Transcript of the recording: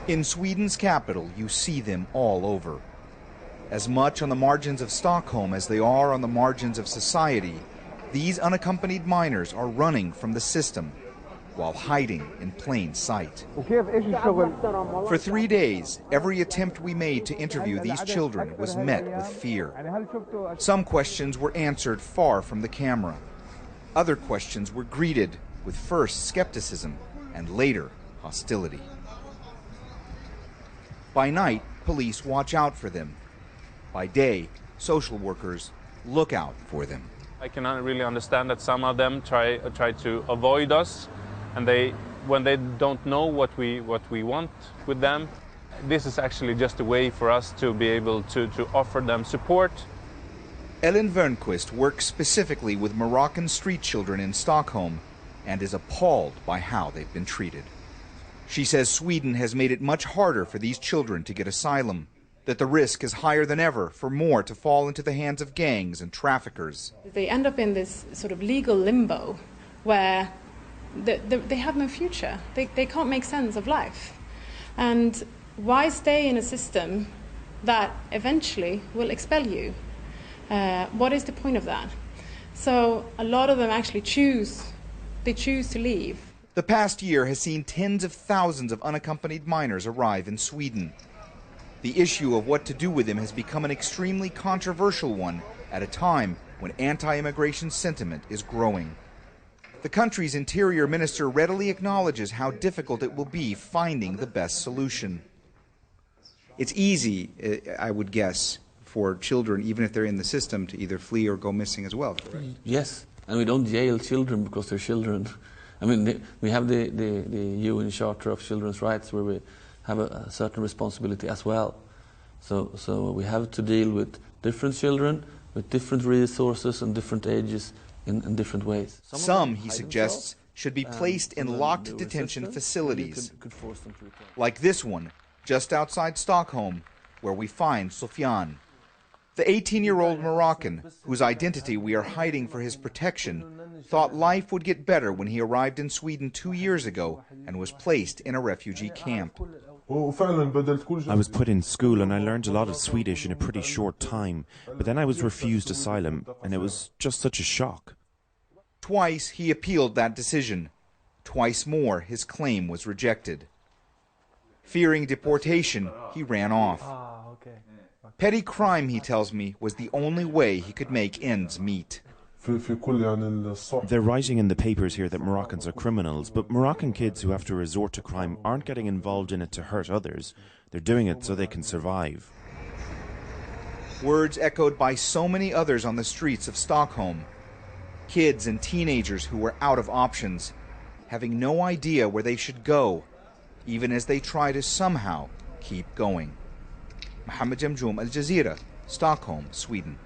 In Sweden's capital, you see them all over. As much on the margins of Stockholm as they are on the margins of society, these unaccompanied minors are running from the system while hiding in plain sight. For 3 days, every attempt we made to interview these children was met with fear. Some questions were answered far from the camera. Other questions were greeted with first skepticism and later hostility. By night, police watch out for them. By day, social workers look out for them. I cannot really understand that some of them try to avoid us, and when they don't know what we want with them, this is actually just a way for us to be able to offer them support. Ellen Wernquist works specifically with Moroccan street children in Stockholm and is appalled by how they've been treated. She says Sweden has made it much harder for these children to get asylum, that the risk is higher than ever for more to fall into the hands of gangs and traffickers. They end up in this sort of legal limbo where they have no future. They can't make sense of life. And why stay in a system that eventually will expel you? What is the point of that? So a lot of them actually choose to leave. The past year has seen tens of thousands of unaccompanied minors arrive in Sweden. The issue of what to do with them has become an extremely controversial one at a time when anti-immigration sentiment is growing. The country's interior minister readily acknowledges how difficult it will be finding the best solution. It's easy, I would guess, for children, even if they're in the system, to either flee or go missing as well, correct? Yes, and we don't jail children because they're children. I mean, we have the UN Charter of Children's Rights where we have a certain responsibility as well. So we have to deal with different children, with different resources and different ages in different ways. Some, he suggests, should be placed in locked detention facilities, like this one just outside Stockholm, where we find Sofian. The 18-year-old Moroccan, whose identity we are hiding for his protection, thought life would get better when he arrived in Sweden 2 years ago and was placed in a refugee camp. I was put in school and I learned a lot of Swedish in a pretty short time, but then I was refused asylum and it was just such a shock. Twice he appealed that decision. Twice more his claim was rejected. Fearing deportation, he ran off. Petty crime, he tells me, was the only way he could make ends meet. They're writing in the papers here that Moroccans are criminals, but Moroccan kids who have to resort to crime aren't getting involved in it to hurt others. They're doing it so they can survive. Words echoed by so many others on the streets of Stockholm. Kids and teenagers who were out of options, having no idea where they should go, even as they try to somehow keep going. Mohammed Jamjoom, Al Jazeera, Stockholm, Sweden.